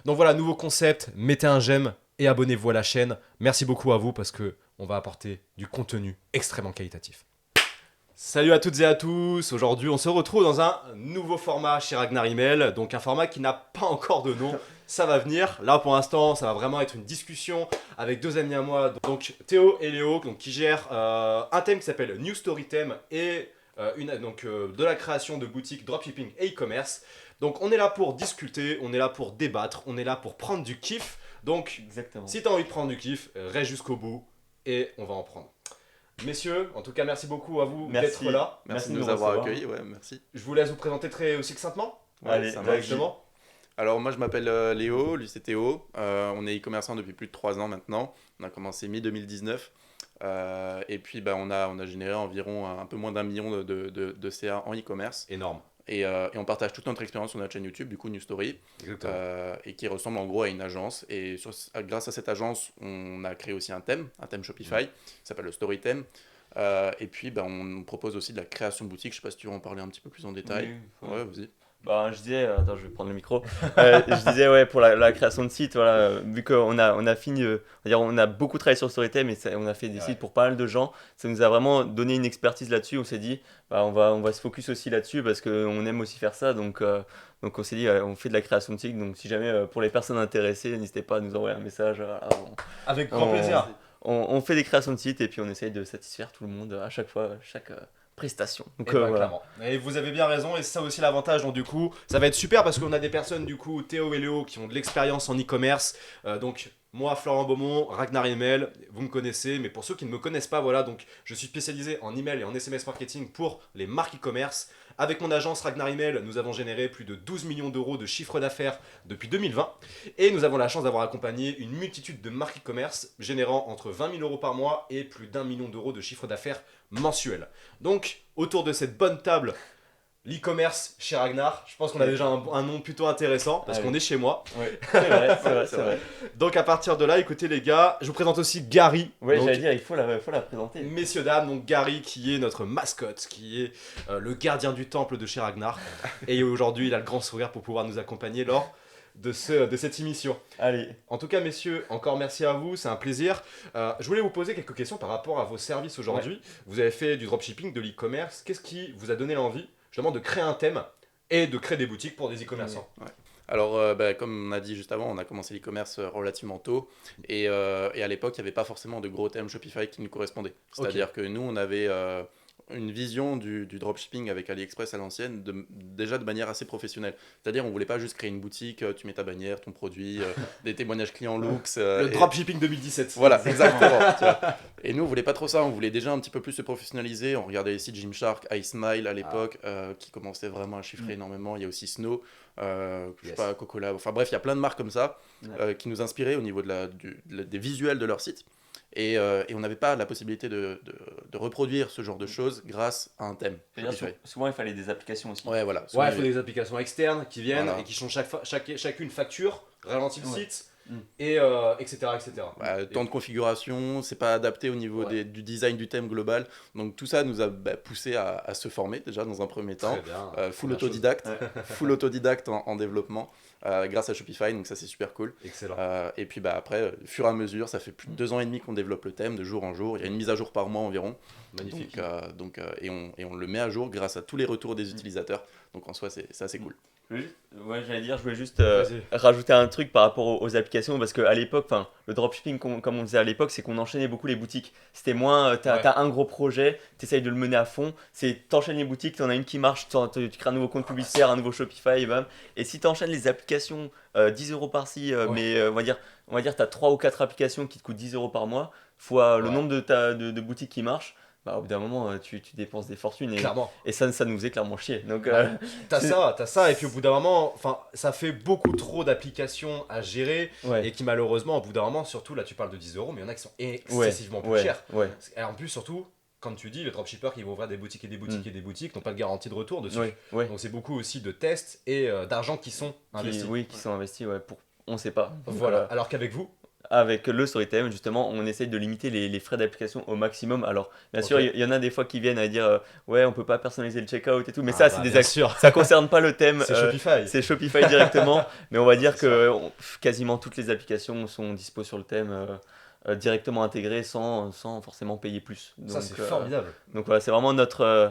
Donc voilà, nouveau concept, mettez un j'aime et abonnez-vous à la chaîne. Merci beaucoup à vous parce que on va apporter du contenu extrêmement qualitatif. Salut à toutes et à tous, aujourd'hui on se retrouve dans un nouveau format chez Ragnar Email, donc un format qui n'a pas encore de nom, ça va venir. Là pour l'instant ça va vraiment être une discussion avec deux amis à moi, donc Théo et Léo, donc, qui gèrent un thème qui s'appelle New Story Theme et de la création de boutiques dropshipping et e-commerce. Donc on est là pour discuter, on est là pour débattre, on est là pour prendre du kiff, donc Exactement. si tu as envie de prendre du kiff, reste jusqu'au bout et on va en prendre. Messieurs, en tout cas, merci beaucoup à vous Merci. d'être là. Merci de nous nous avoir recevoir. accueillis, ouais, merci. Je vous laisse vous présenter très succinctement. Allez, ça vas-y. marche. Directement. Alors moi je m'appelle Léo, lui c'est Théo, on est e-commerçant depuis plus de 3 ans maintenant, on a commencé mi-2019 et puis on a généré environ un peu moins d'1 million de CA en e-commerce Énorme. et on partage toute notre expérience sur notre chaîne YouTube, du coup New Story, Exactement. et qui ressemble en gros à une agence et grâce à cette agence on a créé aussi un thème Shopify qui s'appelle le Story Theme. Et puis on propose aussi de la création de boutique. Je sais pas si tu veux en parler un petit peu plus en détail. Oui, Ouais, vas-y. Bah, je disais, attends, je vais prendre le micro. Je disais, ouais, pour la création de sites, voilà, vu qu'on a fini, on a beaucoup travaillé sur Storytime et on a fait des sites pour pas mal de gens, ça nous a vraiment donné une expertise là-dessus. On s'est dit, on va se focus aussi là-dessus parce qu'on aime aussi faire ça. Donc on s'est dit, on fait de la création de sites. Donc si jamais, pour les personnes intéressées, n'hésitez pas à nous envoyer un message. Voilà, Avec grand on- plaisir. on fait des créations de sites et puis on essaye de satisfaire tout le monde à chaque fois, chaque prestation. Donc Et bah, voilà. clairement. Et vous avez bien raison, et c'est ça aussi l'avantage. Donc, du coup, ça va être super parce qu'on a des personnes, du coup, Théo et Léo, qui ont de l'expérience en e-commerce. Donc, moi, Florent Beaumont, Ragnar Email, vous me connaissez, mais pour ceux qui ne me connaissent pas, voilà, donc je suis spécialisé en email et en SMS marketing pour les marques e-commerce. Avec mon agence Ragnar Email, nous avons généré plus de 12 millions d'euros de chiffre d'affaires depuis 2020 et nous avons la chance d'avoir accompagné une multitude de marques e-commerce générant entre 20 000 euros par mois et plus d'1 million d'euros de chiffre d'affaires mensuel. Donc, autour de cette bonne table, l'e-commerce chez Ragnar, je pense qu'on a déjà un nom plutôt intéressant parce Allez. qu'on est chez moi. Ouais, c'est vrai, c'est vrai, C'est c'est vrai. Donc, à partir de là, écoutez les gars, je vous présente aussi Gary. Ouais, Donc, j'allais dire, il faut la présenter. messieurs, dames, donc Gary qui est notre mascotte, qui est le gardien du temple de chez Ragnar. Et aujourd'hui, il a le grand sourire pour pouvoir nous accompagner lors de cette émission. Allez. En tout cas, messieurs, encore merci à vous, c'est un plaisir. Je voulais vous poser quelques questions par rapport à vos services aujourd'hui. Vous avez fait du dropshipping, de l'e-commerce. Qu'est-ce qui vous a donné l'envie, justement, de créer un thème et de créer des boutiques pour des e-commerçants? Alors, comme on a dit juste avant, on a commencé l'e-commerce relativement tôt et à l'époque, il n'y avait pas forcément de gros thèmes Shopify qui nous correspondaient. C'est-à-dire que nous, on avait une vision du dropshipping avec AliExpress à l'ancienne, déjà de manière assez professionnelle. C'est-à-dire, on voulait pas juste créer une boutique, tu mets ta bannière, ton produit, des témoignages clients looks. Le dropshipping 2017. Voilà, exactement. Tu vois. Et nous, on voulait pas trop ça, on voulait déjà un petit peu plus se professionnaliser. On regardait les sites Gymshark, iSmile à l'époque, qui commençaient vraiment à chiffrer énormément. Il y a aussi Snow, je sais Yes. pas, Coca-Cola. Enfin bref, il y a plein de marques comme ça Ouais. qui nous inspiraient au niveau des visuels de leur site. Et on n'avait pas la possibilité de reproduire ce genre de choses grâce à un thème. C'est-à-dire, Shopify. souvent, il fallait des applications aussi. Ouais, voilà. Ouais, il faut des applications externes qui viennent Voilà. et qui changent chacune facture, ralentit le Ouais. site, Mm. et etc. etc. Temps de configuration, c'est pas adapté au niveau Ouais. du design du thème global. Donc tout ça nous a poussé à se former déjà dans un premier temps. Très bien. Full Première chose. autodidacte, full autodidacte en développement grâce à Shopify, donc ça c'est super cool. Excellent. Et puis après, au fur et à mesure, ça fait plus de 2 ans et demi qu'on développe le thème de jour en jour. Il y a une mise à jour par mois environ. Magnifique. Et on le met à jour grâce à tous les retours des utilisateurs. Donc en soi, c'est assez cool. Je voulais juste Vas-y. rajouter un truc par rapport aux applications parce qu'à l'époque, le dropshipping, comme on disait à l'époque, c'est qu'on enchaînait beaucoup les boutiques. C'était moins, Ouais. t'as un gros projet, t'essayes de le mener à fond, c'est t'enchaînes les boutiques, t'en as une qui marche, tu crées un nouveau compte publicitaire, un nouveau Shopify, et bam. Et si t'enchaînes les applications, 10 euros par-ci, mais on va dire t'as 3 ou 4 applications qui te coûtent 10 euros par mois, fois le Ouais. nombre de boutiques qui marchent. Au bout d'un moment, tu dépenses des fortunes Clairement. et ça nous faisait clairement chier. Donc, T'as c'est- ça, et puis au bout d'un moment, enfin, ça fait beaucoup trop d'applications à gérer, ouais. et qui malheureusement, au bout d'un moment, surtout là, tu parles de 10 euros, mais il y en a qui sont excessivement plus chers. Ouais. Et en plus, surtout, comme tu dis, les dropshippers qui vont ouvrir des boutiques et des boutiques Mm. et des boutiques n'ont pas de garantie de retour dessus. Ouais. Donc c'est beaucoup aussi de tests et d'argent qui sont investis. Qui sont investis, on sait pas. Donc, Voilà. Alors qu'avec vous, avec le Storytime, justement, on essaye de limiter les frais d'application au maximum. Alors, bien sûr, Ok. il y en a des fois qui viennent à dire ouais, on peut pas personnaliser le checkout et tout, mais Ah ça, bah, c'est des bien sûr. ça concerne pas le thème. C'est Shopify. C'est Shopify directement, mais on va dire C'est que quasiment toutes les applications sont dispo sur le thème. Directement intégrées sans forcément payer plus. Ça, c'est formidable. Donc voilà, c'est vraiment notre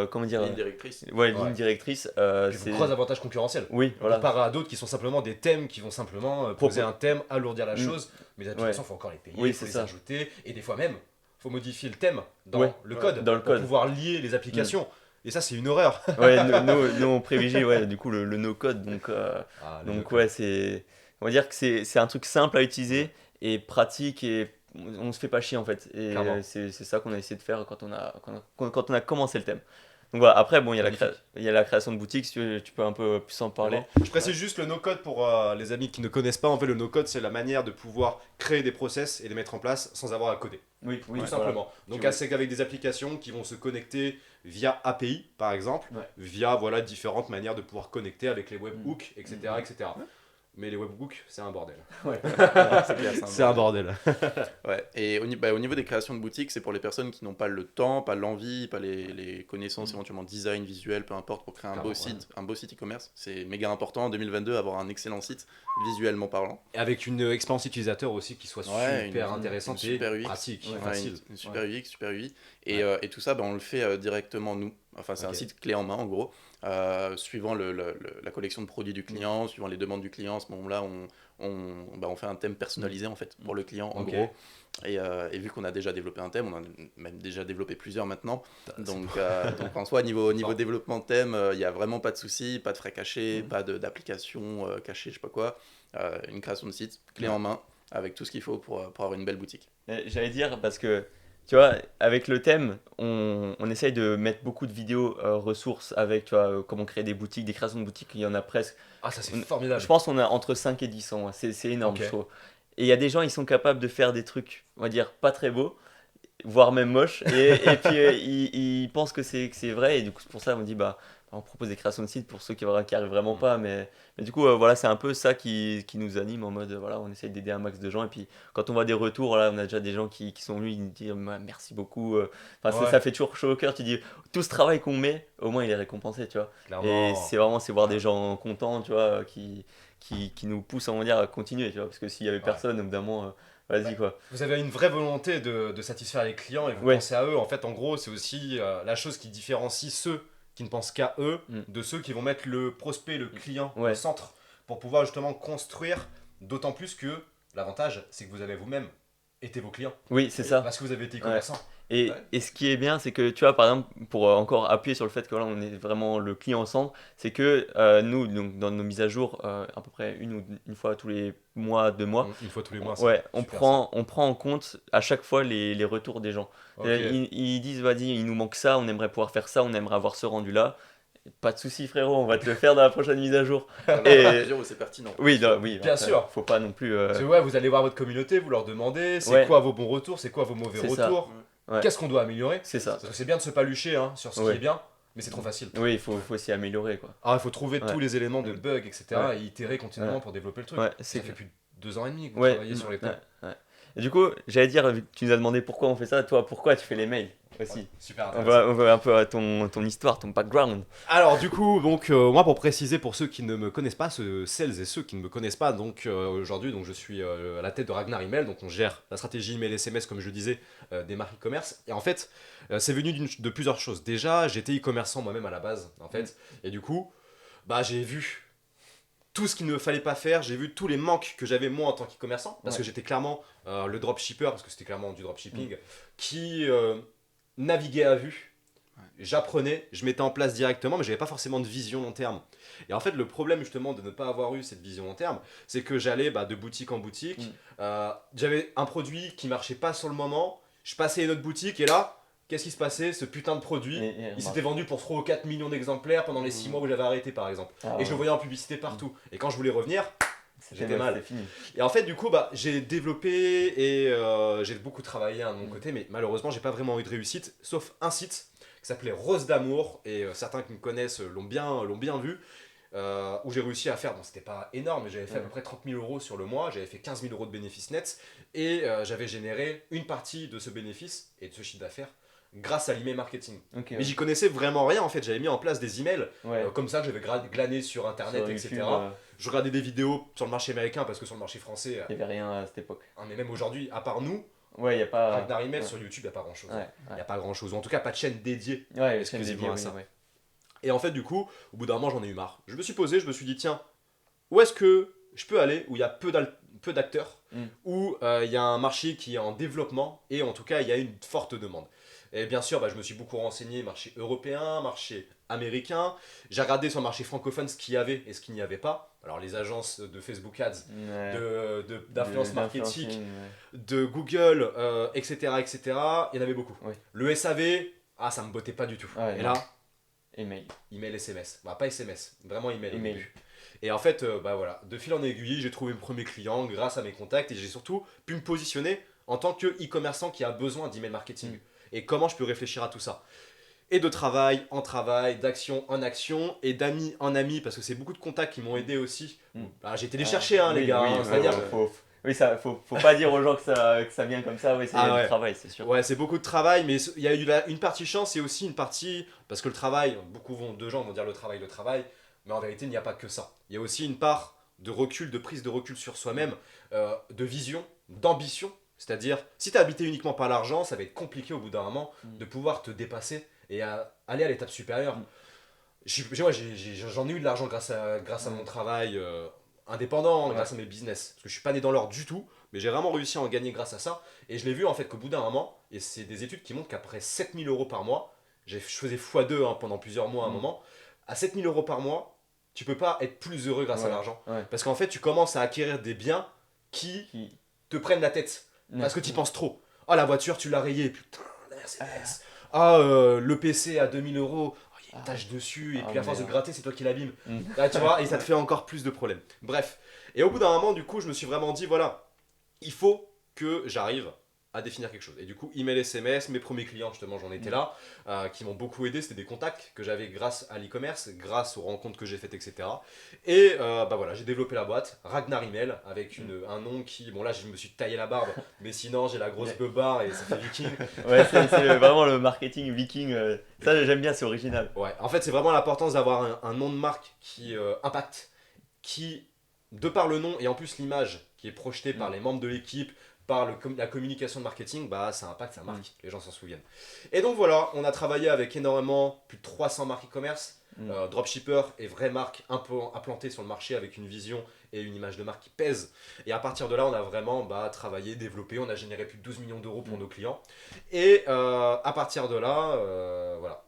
comment dire, Ligne directrice. ouais, Ouais. ligne directrice. Puis vous gros avantage concurrentiel. Oui, voilà. Comparé à d'autres qui sont simplement des thèmes qui vont simplement poser un thème, alourdir la Mm. chose, mais les applications, il faut encore les payer, Oui, il faut c'est les ça. ajouter, et des fois même, il faut modifier le thème dans Ouais, le code dans le pour code. pouvoir lier les applications. Et ça, c'est une horreur. Ouais, nous, on privilégie ouais, du coup le no-code. Ah, les Donc no-code. ouais, on va dire que c'est un truc simple à utiliser et pratique et on se fait pas chier en fait. Et Clairement. c'est ça qu'on a essayé de faire quand on a commencé le thème. Donc voilà, après bon, Magnifique. il y a la création de boutiques, si tu peux un peu plus en parler. Je précise juste le no-code pour les amis qui ne connaissent pas. En fait, le no-code, c'est la manière de pouvoir créer des process et les mettre en place sans avoir à coder. Oui, Tout simplement. Donc, Tu- c'est qu'avec des applications qui vont se connecter via API, par exemple, Ouais. via voilà, différentes manières de pouvoir connecter avec les webhooks, etc. Mhm. etc. Mais les webhooks, c'est un bordel. Ouais. C'est clair, C'est un bordel. Ouais. Et au niveau des créations de boutiques, c'est pour les personnes qui n'ont pas le temps, pas l'envie, pas les connaissances éventuellement design, visuel, peu importe, pour créer Clairement, un beau site e-commerce. C'est méga important en 2022 avoir un excellent site visuellement parlant. Et avec une expérience utilisateur aussi qui soit Ouais, super une intéressante super et UX. pratique, Ouais, Ouais, facile. une super UX, super UI. Et tout ça, on le fait directement nous. Enfin, c'est Ok. un site clé en main en gros. Suivant la collection de produits du client, suivant les demandes du client, à ce moment-là, on fait un thème personnalisé en fait pour le client en Ok. gros. Et vu qu'on a déjà développé un thème, on en a même déjà développé plusieurs maintenant. Donc en soi, niveau Non. développement de thème, il n'y a vraiment pas de souci, pas de frais cachés, Mhm. pas d'application cachée, je sais pas quoi. Une création de site clé Ouais. en main avec tout ce qu'il faut pour avoir une belle boutique. J'allais dire parce que tu vois, avec le thème, on essaye de mettre beaucoup de vidéos ressources avec tu vois, comment créer des boutiques, des créations de boutiques, il y en a presque. Ah, ça, c'est On- formidable. Je pense qu'on a entre 5 et 10 ans, c'est énorme, Ok. je trouve. Et il y a des gens, ils sont capables de faire des trucs, on va dire, pas très beaux, voire même moches, et puis ils pensent que c'est vrai, et du coup, c'est pour ça on dit, bah, on propose des créations de sites pour ceux qui arrivent vraiment pas, mais du coup, voilà, c'est un peu ça qui nous anime en mode, voilà, on essaye d'aider un max de gens, et puis quand on voit des retours, là, on a déjà des gens qui sont venus, ils nous disent, merci beaucoup, enfin, Ouais. ça fait toujours chaud au cœur, tu dis, tout ce travail qu'on met, au moins il est récompensé, tu vois. Et Clairement. c'est voir des gens contents, tu vois, qui nous poussent, on va dire, à continuer, tu vois, parce que s'il y avait personne, au bout d'un moment, vas-y, quoi. Vous avez une vraie volonté de satisfaire les clients et vous Ouais. pensez à eux. En fait, en gros, c'est aussi la chose qui différencie ceux qui ne pensent qu'à eux Mm. de ceux qui vont mettre le prospect, le client Ouais. au centre pour pouvoir justement construire. D'autant plus que l'avantage, c'est que vous avez vous-même été vos clients. Oui, c'est ça. Parce que vous avez été commerçant. Et, Ouais. et ce qui est bien, c'est que, tu vois, par exemple, pour encore appuyer sur le fait que voilà, on est vraiment le client au centre, c'est que nous, donc, dans nos mises à jour, à peu près une fois tous les mois, 2 mois, Une fois tous les mois. ouais, c'est on super, prend en compte à chaque fois les retours des gens. ça. Ok. Ils disent, vas-y, il nous manque ça, on aimerait pouvoir faire ça, on aimerait avoir ce rendu-là. Pas de souci, frérot, on va te le faire dans la prochaine mise à jour. Et Et- mesure où c'est pertinent. Oui, oui, Bien après, sûr. faut pas non plus. Parce que, ouais, vous allez voir votre communauté, vous leur demandez c'est Ouais. quoi vos bons retours, c'est quoi vos mauvais C'est ça. retours, Ouais. qu'est-ce qu'on doit améliorer. C'est ça. Parce que c'est bien de se palucher hein, sur ce Ouais. qui est bien, mais c'est trop facile. Oui, il faut s'y améliorer, quoi. Ah, il faut trouver Ouais. tous les éléments de bugs, etc. Ouais. et itérer continuellement Ouais. pour développer le truc. Ouais, Ça c'est fait plus de 2 ans et demi que vous Ouais. travaillez sur les thèmes. Ouais. Et du coup, j'allais dire, vu que tu nous as demandé pourquoi on fait ça, toi, pourquoi tu fais les mails aussi Super on intéressant. voit un peu ton histoire, ton background. Alors du coup, donc moi pour préciser pour ceux qui ne me connaissent pas, celles et ceux qui ne me connaissent pas, donc aujourd'hui donc je suis à la tête de Ragnar Email, donc on gère la stratégie email SMS comme je disais des marques e-commerce. Et en fait, c'est venu de plusieurs choses. Déjà, j'étais e-commerçant moi-même à la base en fait, et du coup, bah j'ai vu tout ce qu'il ne fallait pas faire, j'ai vu tous les manques que j'avais moi en tant qu'e-commerçant, parce Ouais. que j'étais clairement le dropshipper, parce que c'était clairement du dropshipping, qui naviguait à vue. J'apprenais, je mettais en place directement, mais j'avais pas forcément de vision long terme. Et en fait, le problème justement de ne pas avoir eu cette vision long terme, c'est que j'allais de boutique en boutique, j'avais un produit qui marchait pas sur le moment, je passais à une autre boutique et là, qu'est-ce qui se passait? Ce putain de produit, il s'était vendu pour 3 ou 4 millions d'exemplaires pendant les 6 mois où j'avais arrêté par exemple. Et je le voyais en publicité partout. Et quand je voulais revenir, j'étais mal. C'était fini. Et en fait, du coup, j'ai développé et j'ai beaucoup travaillé de mon côté, mais malheureusement, j'ai pas vraiment eu de réussite, sauf un site qui s'appelait Rose d'amour, et certains qui me connaissent l'ont bien vu. où j'ai réussi à faire, bon c'était pas énorme, mais j'avais fait à Ouais. peu près 30 000 euros sur le mois, j'avais fait 15 000 euros de bénéfices nets, et j'avais généré une partie de ce bénéfice et de ce chiffre d'affaires grâce à l'email marketing. Ok, Mais j'y connaissais vraiment rien en fait, j'avais mis en place des emails ouais. comme ça que j'avais glané sur internet, Sur etc. YouTube, Je regardais des vidéos sur le marché américain parce que sur le marché français, il n'y avait rien à cette époque. mais même aujourd'hui, à part nous, Ouais, il n'y a pas. Ragnar Email ouais. sur YouTube, il n'y a pas grand chose. Ouais, Il n'y a pas grand chose, ou en tout cas pas de chaîne dédiée. ouais, exclusivement à ça. ouais. Et en fait, du coup, au bout d'un moment, j'en ai eu marre. Je me suis posé, je me suis dit, tiens, où est-ce que je peux aller où il y a peu d'acteurs, où il y a un marché qui est en développement et en tout cas, il y a une forte demande. Et bien sûr, je me suis beaucoup renseigné, marché européen, marché américain. J'ai regardé sur le marché francophone ce qu'il y avait et ce qu'il n'y avait pas. Alors, les agences de Facebook Ads, Ouais. d'influence marketing, D'influencing, de Google, etc., etc., il y en avait beaucoup. Ouais. Le SAV, ça me bottait pas du tout. Ouais, et non. là, Email. email, SMS. Pas SMS, vraiment email. au Email. début. Et en fait, voilà, de fil en aiguille, j'ai trouvé mes premiers clients grâce à mes contacts et j'ai surtout pu me positionner en tant que e-commerçant qui a besoin d'email marketing. Et comment je peux réfléchir à tout ça. Et de travail en travail, d'action en action, et d'amis en ami, parce que c'est beaucoup de contacts qui m'ont aidé aussi. J'ai été les chercher, les Oui, gars. oui, C'est-à-dire, oui, ça, faut pas dire aux gens que ça vient comme ça, oui, c'est Ah ouais. du travail, c'est sûr. ouais, c'est beaucoup de travail, mais il y a eu une partie chance et aussi une partie. Parce que le travail, de gens vont dire le travail, mais en vérité, il n'y a pas que ça. Il y a aussi une part de recul, de prise de recul sur soi-même, de vision, d'ambition. C'est-à-dire, si tu es habité uniquement par l'argent, ça va être compliqué au bout d'un moment de pouvoir te dépasser et aller à l'étape supérieure. J'en ai eu de l'argent grâce à mon travail indépendant, grâce à mes business. Parce que je suis pas né dans l'or du tout, mais j'ai vraiment réussi à en gagner grâce à ça. Et je l'ai vu en fait qu'au bout d'un moment, et c'est des études qui montrent qu'après 7 000 euros par mois, je faisais x2 pendant plusieurs mois à un moment, à 7 000 euros par mois, tu peux pas être plus heureux grâce à l'argent. Ouais. Parce qu'en fait, tu commences à acquérir des biens qui te prennent la tête. Parce que tu y penses trop. Ah, la voiture, tu l'as rayée, putain, la Mercedes. Le PC à 2000 euros, il y a une tache dessus, et puis à force de gratter, c'est toi qui l'abîme. Tu vois, et ça te fait encore plus de problèmes. Bref. Et au bout d'un moment, du coup, je me suis vraiment dit, voilà, il faut que j'arrive à définir quelque chose. Et du coup, email, SMS, mes premiers clients, justement, j'en étais là, qui m'ont beaucoup aidé. C'était des contacts que j'avais grâce à l'e-commerce, grâce aux rencontres que j'ai faites, etc. Et voilà, j'ai développé la boîte, Ragnar Email, avec un nom qui, bon là, je me suis taillé la barbe, mais sinon, j'ai la grosse beubare et ça fait viking. Ouais, c'est vraiment le marketing viking. Ça, j'aime bien, c'est original. Ouais, en fait, c'est vraiment l'importance d'avoir un nom de marque qui impacte, qui, de par le nom et en plus l'image qui est projetée par les membres de l'équipe, par la communication de marketing, ça impacte, ça marque, les gens s'en souviennent. Et donc voilà, on a travaillé avec énormément, plus de 300 marques e-commerce, dropshippers et vraies marques un peu implantées sur le marché avec une vision et une image de marque qui pèse. Et à partir de là, on a vraiment travaillé, développé, on a généré plus de 12 millions d'euros pour nos clients. Et à partir de là, voilà.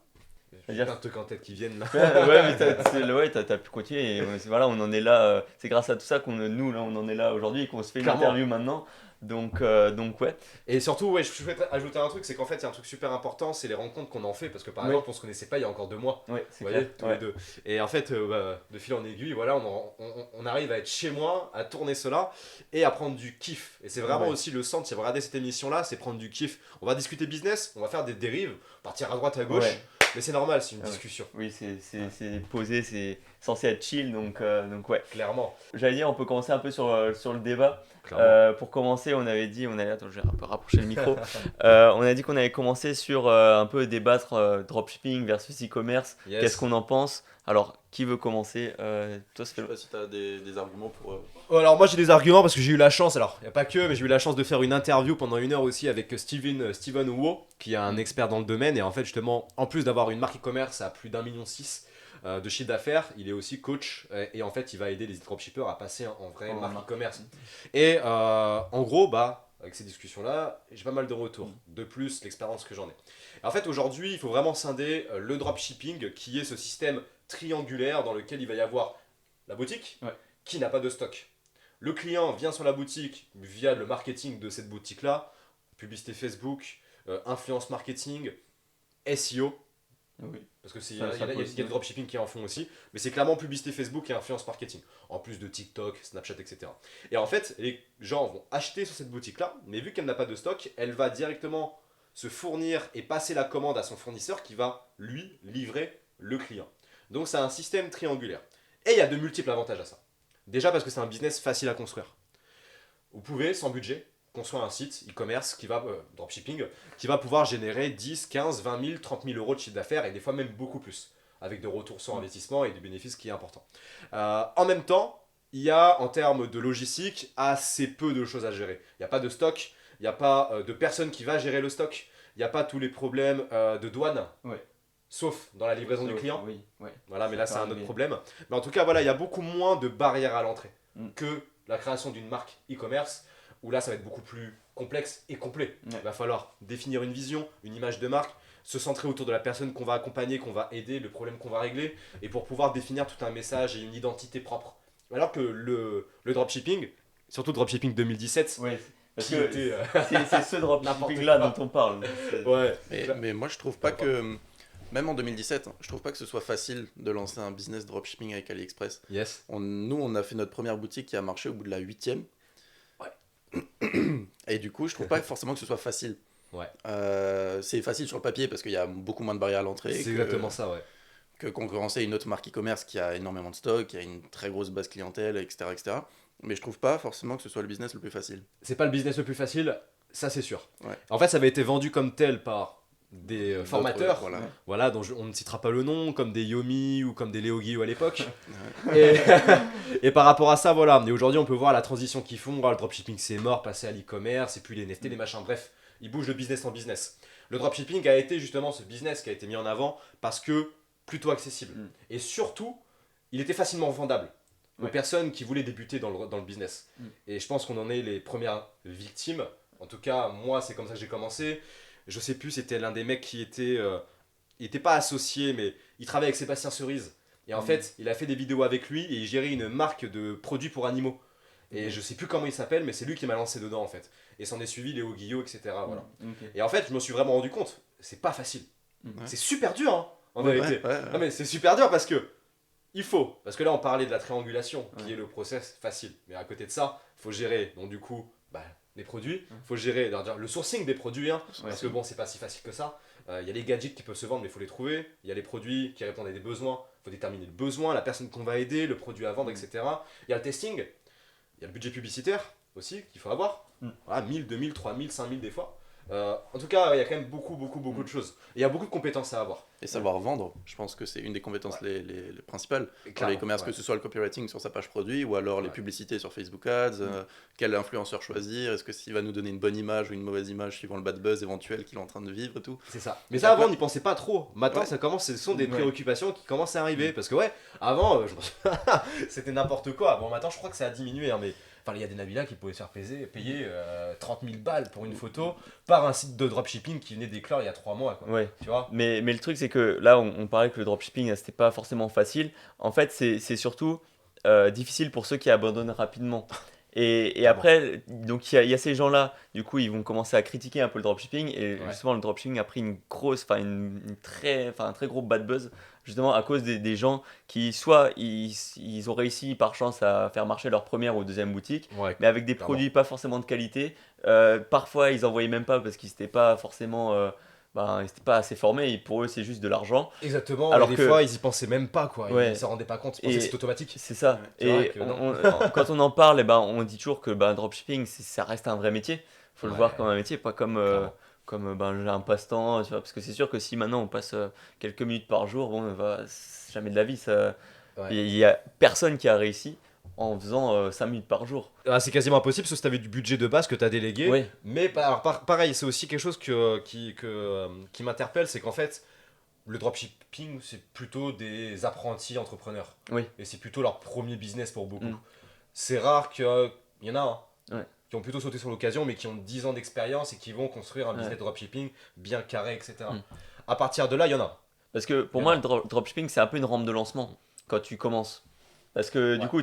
J'ai plein de trucs en tête qui viennent là. Ouais, mais t'as pu continuer et voilà, on en est là. C'est grâce à tout ça nous, là, on en est là aujourd'hui et qu'on se fait une Clairement. interview maintenant. Donc ouais. Et surtout, ouais, je souhaiterais ajouter un truc, c'est qu'en fait, il y a un truc super important, c'est les rencontres qu'on en fait, parce que par exemple, on se connaissait pas il y a encore 2 mois. Ouais, c'est Vous clair. voyez, tous les deux. Et en fait, de fil en aiguille, voilà, on arrive à être chez moi, à tourner cela et à prendre du kiff. Et c'est vraiment aussi le centre, si vous regardez cette émission-là, c'est prendre du kiff. On va discuter business, on va faire des dérives, partir à droite, à gauche. Ouais. Mais c'est normal, c'est une discussion. Oui, c'est posé, c'est censé être chill, donc ouais. Clairement. J'allais dire, on peut commencer un peu sur le débat. Pour commencer, on avait dit, attends, je vais un peu rapprocher le micro. On a dit qu'on allait commencer sur un peu débattre dropshipping versus e-commerce. Yes. Qu'est-ce qu'on en pense? Alors, qui veut commencer? Toi, Je sais pas si tu as des arguments pour. Alors moi j'ai des arguments parce que j'ai eu la chance, alors il n'y a pas que, mais j'ai eu la chance de faire une interview pendant 1 heure aussi avec Steven Wu, qui est un expert dans le domaine, et en fait justement, en plus d'avoir une marque e-commerce à plus d'1,6 million de chiffre d'affaires, il est aussi coach, et en fait il va aider les dropshippers à passer en vraie marque e-commerce. Et en gros, avec ces discussions-là, j'ai pas mal de retours, de plus l'expérience que j'en ai. Et en fait aujourd'hui, il faut vraiment scinder le dropshipping, qui est ce système triangulaire dans lequel il va y avoir la boutique, qui n'a pas de stock. Le client vient sur la boutique via le marketing de cette boutique-là, publicité Facebook, influence marketing, SEO, parce qu'il y a des dropshipping qui en font aussi, mais c'est clairement publicité Facebook et influence marketing, en plus de TikTok, Snapchat, etc. Et en fait, les gens vont acheter sur cette boutique-là, mais vu qu'elle n'a pas de stock, elle va directement se fournir et passer la commande à son fournisseur qui va, lui, livrer le client. Donc c'est un système triangulaire. Et il y a de multiples avantages à ça. Déjà parce que c'est un business facile à construire. Vous pouvez, sans budget, construire un site e-commerce dropshipping, qui va pouvoir générer 10, 15, 20 000, 30 000 euros de chiffre d'affaires et des fois même beaucoup plus, avec de retours sur investissement et du bénéfice qui est important. En même temps, il y a en termes de logistique assez peu de choses à gérer. Il n'y a pas de stock, il n'y a pas de personne qui va gérer le stock, il n'y a pas tous les problèmes de douane. Ouais. Sauf dans la livraison du client. Oui, ouais. Voilà, mais là c'est un autre arrivé. problème. Mais en tout cas, voilà, il y a beaucoup moins de barrières à l'entrée Mm. que la création d'une marque e-commerce, où là ça va être beaucoup plus complexe et complet. Ouais. Il va falloir définir une vision, une image de marque, se centrer autour de la personne qu'on va accompagner, qu'on va aider, le problème qu'on va régler, et pour pouvoir définir tout un message et une identité propre. Alors que le dropshipping, surtout dropshipping 2017, Ouais, parce qui que était, c'est ce dropshipping-là dont on parle. ouais, Mais moi, je trouve pas que, même en 2017, je trouve pas que ce soit facile de lancer un business dropshipping avec AliExpress. yes. Nous, on a fait notre première boutique qui a marché au bout de la 8e. Et du coup, je trouve pas forcément que ce soit facile. Ouais. C'est facile sur le papier parce qu'il y a beaucoup moins de barrières à l'entrée. C'est exactement ça, ouais. Que concurrencer une autre marque e-commerce qui a énormément de stock, qui a une très grosse base clientèle, etc., etc. Mais je trouve pas forcément que ce soit le business le plus facile. C'est pas le business le plus facile, ça c'est sûr. Ouais. En fait, ça avait été vendu comme tel par des D'autres, formateurs, voilà. voilà, dont on ne citera pas le nom, comme des Yomi ou comme des Léo Guillot à l'époque. Ouais. Et par rapport à ça, voilà. Et aujourd'hui, on peut voir la transition qu'ils font. Le dropshipping, c'est mort, passer à l'e-commerce, et puis les NFT, les machins. Bref, ils bougent de business en business. Le dropshipping a été justement ce business qui a été mis en avant parce que plutôt accessible. Mm. Et surtout, il était facilement vendable aux Ouais. personnes qui voulaient débuter dans le business. Mm. Et je pense qu'on en est les premières victimes. En tout cas, moi, c'est comme ça que j'ai commencé. Je sais plus, c'était l'un des mecs qui était... il était pas associé, mais il travaillait avec Sébastien Cerise. Et en fait, il a fait des vidéos avec lui et il gérait une marque de produits pour animaux. Et je sais plus comment il s'appelle, mais c'est lui qui m'a lancé dedans en fait. Et s'en est suivi Léo Guillot, etc. Voilà. Ok. Et en fait, je me suis vraiment rendu compte, c'est pas facile. Ouais. C'est super dur, hein, en Ouais, vérité. ouais. Non mais c'est super dur parce que il faut. Parce que là, on parlait de la triangulation, qui Ouais. est le process facile. Mais à côté de ça, il faut gérer, donc du coup, les produits. Il faut gérer le sourcing des produits, hein, parce que bon, c'est pas si facile que ça. Il y a les gadgets qui peuvent se vendre, mais il faut les trouver. Il y a les produits qui répondent à des besoins. Il faut déterminer le besoin, la personne qu'on va aider, le produit à vendre, etc. Il y a le testing. Il y a le budget publicitaire aussi qu'il faut avoir. Voilà, 1000, 2000, 3000, 5000 des fois. En tout cas, il y a quand même beaucoup de choses. Et il y a beaucoup de compétences à avoir. Et savoir vendre, je pense que c'est une des compétences les principales Et pour clairement, les commerces, ouais. que ce soit le copywriting sur sa page produit ou alors les Ouais. publicités sur Facebook Ads, quel influenceur choisir, est-ce que s'il va nous donner une bonne image ou une mauvaise image suivant le bad buzz éventuel qu'il est en train de vivre et tout. C'est ça. Mais Et ça, avant, après- on n'y pensait pas trop. Maintenant, Ouais. ça commence, ce sont des Ouais. préoccupations qui commencent à arriver. Parce que, ouais, avant, c'était n'importe quoi. Bon, maintenant, je crois que ça a diminué. Hein, mais enfin, il y a des Nabila qui pouvaient se faire payer 30 000 balles pour une photo par un site de dropshipping qui venait d'éclore il y a 3 mois. Quoi. Ouais. Tu vois. Mais le truc, c'est que là, on parlait que le dropshipping, c'était pas forcément facile. En fait, c'est surtout difficile pour ceux qui abandonnent rapidement. Et après, donc il y a ces gens-là, du coup, ils vont commencer à critiquer un peu le dropshipping. Et Ouais. justement, le dropshipping a pris un très gros bad buzz, justement à cause des gens qui, soit ils ont réussi par chance à faire marcher leur première ou deuxième boutique, Ouais. mais avec des Clairement. produits pas forcément de qualité. Parfois, ils envoyaient même pas parce qu'ils n'étaient pas forcément. Ils n'étaient pas assez formés, et pour eux c'est juste de l'argent. Exactement. Alors et des que- fois, ils y pensaient même pas. Quoi. Ouais. Ils ne s'en rendaient pas compte. Ils pensaient Et- que c'était automatique. C'est ça. Ouais, c'est vrai Et que non. quand on en parle, on dit toujours que dropshipping, ça reste un vrai métier. Faut le Ouais. voir comme un métier, pas comme, Clairement. un passe-temps. Tu vois, parce que c'est sûr que si maintenant on passe quelques minutes par jour, c'est jamais de la vie. Ouais. Il y a personne qui a réussi en faisant 5 minutes par jour. Ah, c'est quasiment impossible sauf que tu avais du budget de base que tu as délégué. Oui. Mais pareil, c'est aussi quelque chose qui m'interpelle, c'est qu'en fait, le dropshipping, c'est plutôt des apprentis entrepreneurs. Oui. Et c'est plutôt leur premier business pour beaucoup. Mm. C'est rare qu'il y en a Ouais. qui ont plutôt sauté sur l'occasion, mais qui ont 10 ans d'expérience et qui vont construire un business Ouais. de dropshipping bien carré, etc. Mm. À partir de là, il y en a. Parce que pour Il y moi, en a. le dropshipping, c'est un peu une rampe de lancement quand tu commences. Parce que du Ouais. coup,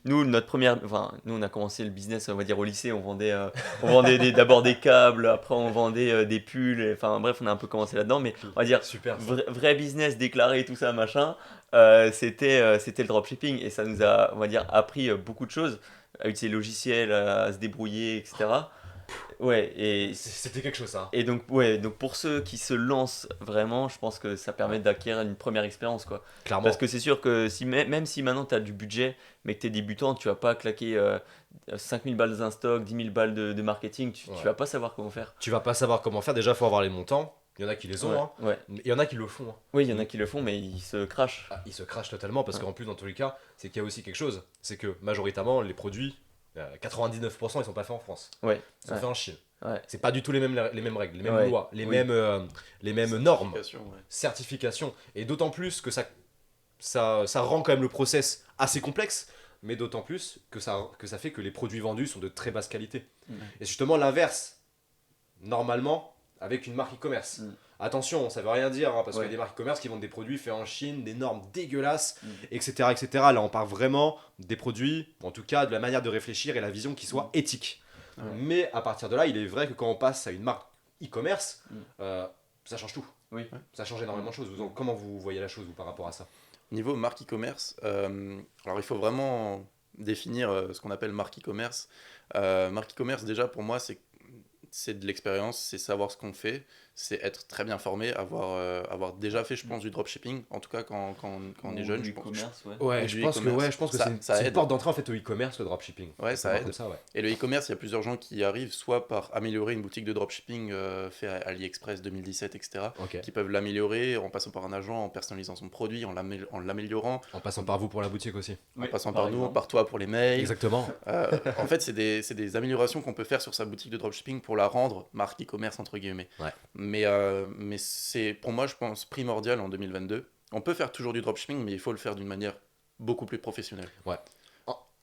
nous, on a commencé le business, on va dire, au lycée. On vendait d'abord des câbles, après on vendait des pulls. Enfin bref, on a un peu commencé là-dedans. Mais on va dire, Super. vrai business déclaré, tout ça, machin, c'était le dropshipping. Et ça nous a, on va dire, appris beaucoup de choses, à utiliser les logiciels, à se débrouiller, etc. Ouais, et C'était quelque chose, ça. Et donc, ouais, donc pour ceux qui se lancent vraiment, je pense que ça permet d'acquérir une première expérience, quoi. Clairement. Parce que c'est sûr que même si maintenant tu as du budget, mais que tu es débutant, tu vas pas claquer 5000 balles d'un stock, 10 000 balles de marketing, tu Ouais. vas pas savoir comment faire. Tu vas pas savoir comment faire. Déjà, faut avoir les montants. Il y en a qui les ont, Ouais, hein. ouais. Mais il y en a qui le font, hein. Oui, il y en a qui le font, mais ils se crachent. Ah, ils se crachent totalement parce Ouais. qu'en plus, dans tous les cas, c'est qu'il y a aussi quelque chose. C'est que majoritairement, les produits, 99%, ils sont pas faits en France. Ouais, Ils sont ouais, faits en Chine. ouais. C'est pas du tout les mêmes règles, les mêmes Ouais. lois, les Oui. mêmes normes, Certification, ouais. certifications. Et d'autant plus que ça rend quand même le process assez complexe, mais d'autant plus que ça fait que les produits vendus sont de très basse qualité. Mm. Et justement l'inverse, normalement, avec une marque e-commerce. Mm. Attention, ça veut rien dire, hein, parce Ouais. qu'il y a des marques e-commerce qui vendent des produits faits en Chine, des normes dégueulasses, Mm. etc., etc. Là, on parle vraiment des produits, en tout cas de la manière de réfléchir et la vision qui soit éthique. Ouais. Mais à partir de là, il est vrai que quand on passe à une marque e-commerce, Mm. ça change tout. Oui. Ça change énormément de choses. Comment vous voyez la chose, vous, par rapport à ça? Niveau marque e-commerce, alors il faut vraiment définir ce qu'on appelle marque e-commerce. Marque e-commerce, déjà, pour moi, c'est de l'expérience, c'est savoir ce qu'on fait, c'est être très bien formé, avoir déjà fait, je pense, du dropshipping, en tout cas quand on est jeune. Du Je pense, e-commerce, ouais. Ouais, Et je du pense que, e-commerce. Ça c'est une aide. porte d'entrée en fait au e-commerce, le dropshipping. Ouais, Faut ça voir aide. comme ça, ouais. Et le e-commerce, il y a plusieurs gens qui y arrivent, soit par améliorer une boutique de dropshipping fait à AliExpress 2017, etc., Ok. qui peuvent l'améliorer en passant par un agent, en personnalisant son produit, en l'améliorant, En passant par vous pour la boutique aussi. en passant par nous, par toi pour les mails. Exactement. En fait, c'est des améliorations qu'on peut faire sur sa boutique de dropshipping pour la rendre marque e-commerce, entre guillemets. Ouais. Mais c'est, pour moi, je pense, primordial en 2022. On peut faire toujours du dropshipping, mais il faut le faire d'une manière beaucoup plus professionnelle.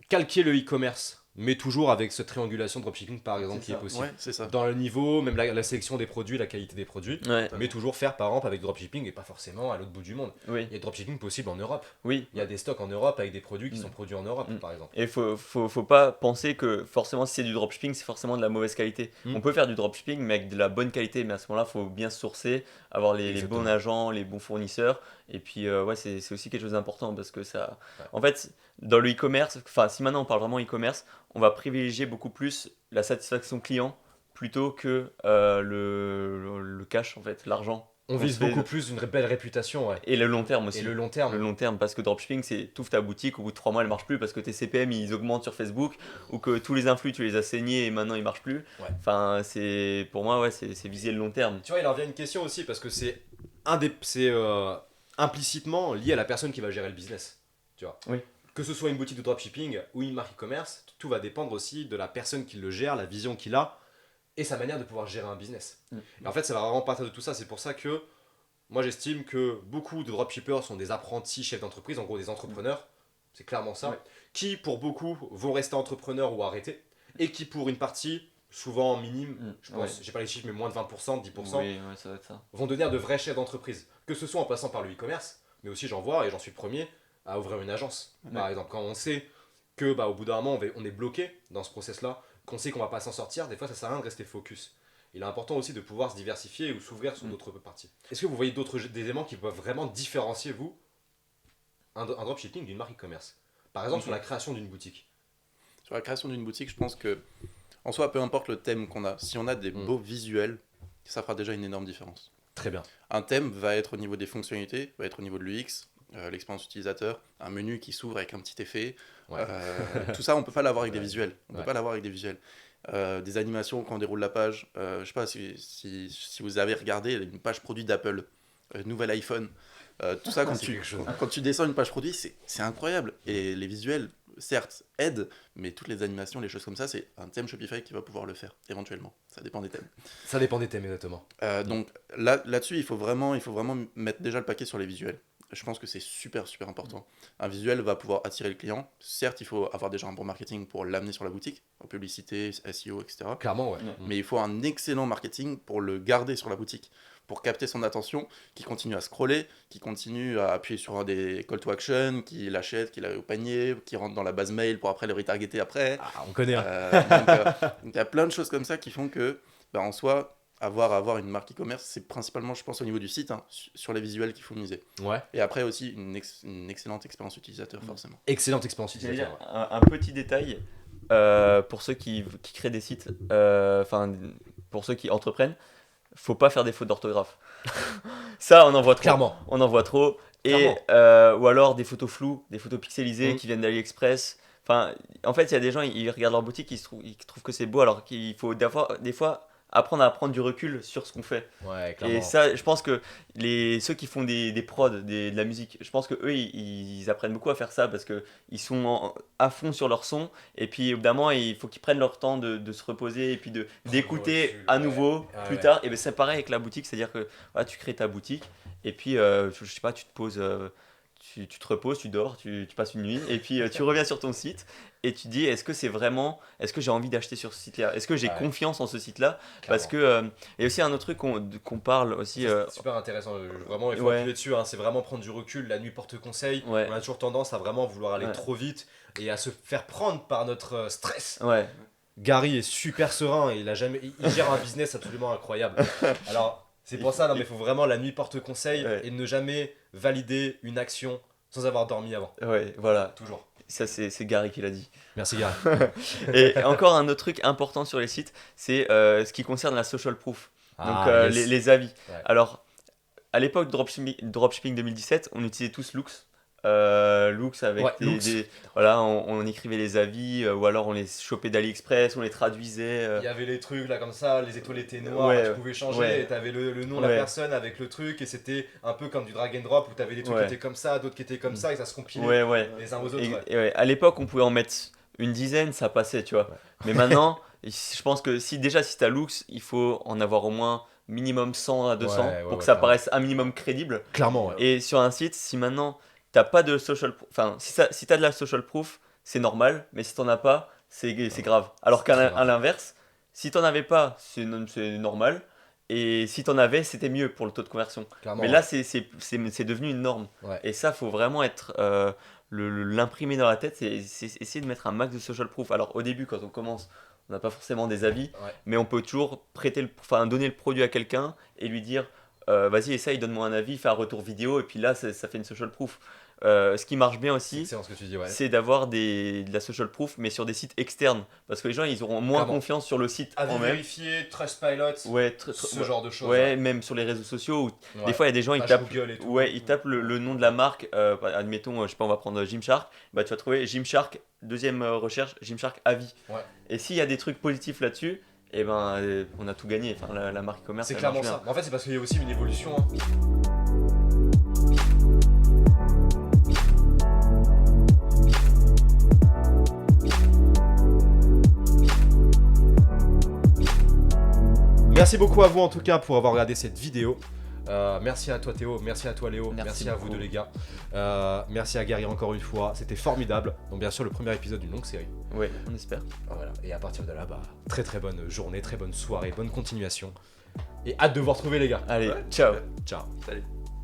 Calquer le e-commerce, mais toujours avec cette triangulation dropshipping par exemple C'est qui est ça. possible. Ouais, c'est ça. Dans le niveau, même la sélection des produits, la qualité des produits, Ouais, mais toujours faire par exemple avec du dropshipping et pas forcément à l'autre bout du monde. oui, Il y a du dropshipping possible en Europe. oui. Il y a des stocks en Europe avec des produits qui Mm. sont produits en Europe Mm. par exemple. Et faut pas penser que forcément si c'est du dropshipping, c'est forcément de la mauvaise qualité. Mm. On peut faire du dropshipping mais avec de la bonne qualité, mais à ce moment-là, il faut bien sourcer, avoir les Exactement. bons agents, les bons fournisseurs. Et puis ouais, c'est aussi quelque chose d'important parce que ça... Ouais. En fait, dans le e-commerce, enfin si maintenant on parle vraiment e-commerce, on va privilégier beaucoup plus la satisfaction client plutôt que le cash en fait, l'argent. On qu'on vise se fait. beaucoup plus une belle réputation, ouais. Et le long terme aussi. Et le long terme. Le long terme, parce que dropshipping, c'est t'ouvres ta boutique, au bout de 3 mois, elle marche plus parce que tes CPM ils augmentent sur Facebook ou que tous les influx tu les as saignés et maintenant ils marchent plus. Ouais. Enfin, pour moi, ouais, c'est viser le long terme. Tu vois, il en vient une question aussi parce que c'est implicitement lié à la personne qui va gérer le business. Tu vois. Oui. Que ce soit une boutique de dropshipping ou une marque e-commerce, tout va dépendre aussi de la personne qui le gère, la vision qu'il a et sa manière de pouvoir gérer un business. Mm. Et en fait, ça va vraiment partir de tout ça. C'est pour ça que moi j'estime que beaucoup de dropshippers sont des apprentis chefs d'entreprise, en gros des entrepreneurs. C'est clairement ça. Ouais. Qui pour beaucoup vont rester entrepreneurs ou arrêter et qui pour une partie, souvent minime, Mm. je pense, j'ai pas les chiffres mais moins de 20%, 10%, Oui, ouais, ça va être ça. vont devenir de vrais chefs d'entreprise. Que ce soit en passant par le e-commerce, mais aussi j'en vois, et j'en suis le premier, à ouvrir une agence. Par exemple, quand on sait que au bout d'un moment on est bloqué dans ce process-là, qu'on sait qu'on va pas s'en sortir, des fois ça sert à rien de rester focus. Il est important aussi de pouvoir se diversifier ou s'ouvrir sur d'autres parties. Est-ce que vous voyez des éléments qui peuvent vraiment différencier vous, un dropshipping d'une marque e-commerce? Par exemple, sur la création d'une boutique. Sur la création d'une boutique, je pense que, en soi, peu importe le thème qu'on a, si on a des beaux visuels, ça fera déjà une énorme différence. Très bien. Un thème va être au niveau des fonctionnalités, va être au niveau de l'UX, l'expérience utilisateur, un menu qui s'ouvre avec un petit effet. Ouais. Tout ça, on peut pas l'avoir avec des Ouais. visuels. On Ouais. peut pas l'avoir avec des visuels. Des animations quand on déroule la page. Je sais pas si vous avez regardé une page produit d'Apple, nouvel iPhone. Tout ça, C'est quelque chose. quand tu descends une page produit, c'est incroyable. Et les visuels, certes, aident, mais toutes les animations, les choses comme ça, c'est un thème Shopify qui va pouvoir le faire, éventuellement. Ça dépend des thèmes. Ça dépend des thèmes, exactement. Donc là-dessus, il faut vraiment mettre déjà le paquet sur les visuels. Je pense que c'est super, super important. Un visuel va pouvoir attirer le client. Certes, il faut avoir déjà un bon marketing pour l'amener sur la boutique, en publicité, SEO, etc. Clairement, ouais. Ouais. Mais il faut un excellent marketing pour le garder sur la boutique, pour capter son attention, qui continue à scroller, qui continue à appuyer sur des call to action, qui l'achète, qui l'a au panier, qui rentre dans la base mail pour après le retargeter après. Ah, on connaît. Hein. Donc il y a plein de choses comme ça qui font que, en soi, avoir une marque e-commerce, c'est principalement, je pense, au niveau du site, sur les visuels qu'il faut miser. Ouais. Et après aussi, une excellente expérience utilisateur, forcément. Excellente expérience J'allais utilisateur. dire, un petit détail, pour ceux qui créent des sites, enfin pour ceux qui entreprennent, faut pas faire des fautes d'orthographe. Ça, on en voit trop. Clairement. On en voit trop. Et, ou alors des photos floues, des photos pixelisées qui viennent d'AliExpress. Enfin, en fait, il y a des gens, ils regardent leur boutique, ils trouvent que c'est beau, alors qu'il faut des fois apprendre à prendre du recul sur ce qu'on fait. Ouais, clairement. Et ça, je pense que ceux qui font des prods, de la musique, je pense que eux, ils apprennent beaucoup à faire ça parce que ils sont à fond sur leur son. Et puis, au bout d'un moment, il faut qu'ils prennent leur temps de se reposer et puis d'écouter recul, à nouveau plus ouais. tard. Et ben c'est pareil avec la boutique, c'est-à-dire que voilà, tu crées ta boutique et puis, je sais pas, tu te poses. Tu te reposes, tu dors, tu passes une nuit, et puis tu reviens sur ton site et tu dis est-ce que j'ai envie d'acheter sur ce site-là, est-ce que j'ai confiance en ce site-là, parce que et aussi un autre truc qu'on parle aussi. C'est super intéressant, vraiment il faut appuyer dessus, hein, c'est vraiment prendre du recul, la nuit porte conseil, on a toujours tendance à vraiment vouloir aller trop vite et à se faire prendre par notre stress. Gary est super serein, il gère un business absolument incroyable. Alors c'est pour ça, non mais il faut vraiment la nuit porte conseil et ne jamais valider une action sans avoir dormi avant. Ouais, voilà. Toujours. Ça, c'est Gary qui l'a dit. Merci Gary. Et encore un autre truc important sur les sites, c'est ce qui concerne la social proof. Donc les avis. Ouais. Alors, à l'époque Dropshipping 2017, on utilisait tous Loox. Loox avec voilà, on écrivait les avis ou alors on les chopait d'AliExpress, on les traduisait. Il y avait les trucs là comme ça, les étoiles étaient noires, tu pouvais changer et t'avais le nom de la personne avec le truc et c'était un peu comme du drag and drop où t'avais des trucs qui étaient comme ça, d'autres qui étaient comme ça et ça se compilait les uns aux autres. Et à l'époque on pouvait en mettre une dizaine, ça passait, tu vois. Mais maintenant, je pense que si t'as Loox, il faut en avoir au moins minimum 100 à 200 pour que ça paraisse un minimum crédible. Clairement. Et sur un site, si maintenant t'as pas de social proof, enfin si t'as de la social proof, c'est normal, mais si t'en as pas, c'est grave. Alors qu'à l'inverse, si t'en avais pas, c'est normal, et si t'en avais, c'était mieux pour le taux de conversion. Clairement, mais là, c'est devenu une norme. Et ça, faut vraiment être l'imprimer dans la tête, c'est essayer de mettre un max de social proof. Alors au début, quand on commence, on n'a pas forcément des avis, mais on peut toujours donner le produit à quelqu'un et lui dire vas-y, essaye, donne-moi un avis, fais un retour vidéo, et puis là, ça fait une social proof. Ce qui marche bien aussi, c'est d'avoir de la social proof, mais sur des sites externes, parce que les gens ils auront moins confiance sur le site en même. Vérifier, Trustpilot, ce genre de choses. Même sur les réseaux sociaux, où des fois il y a des gens ils tapent le nom de la marque, admettons, je sais pas, on va prendre Gymshark, bah tu vas trouver Gymshark, deuxième recherche, Gymshark avis. Et s'il y a des trucs positifs là-dessus, et ben on a tout gagné, enfin la marque e-commerce. C'est clairement ça. En fait, c'est parce qu'il y a aussi une évolution. Hein. Merci beaucoup à vous en tout cas pour avoir regardé cette vidéo. Merci à toi Théo, merci à toi Léo, merci à vous deux les gars. Merci à Gary encore une fois, c'était formidable. Donc bien sûr le premier épisode d'une longue série. Oui, on espère. Voilà. Et à partir de là, très très bonne journée, très bonne soirée, bonne continuation. Et hâte de vous retrouver les gars. Allez, ciao. Ciao. Salut.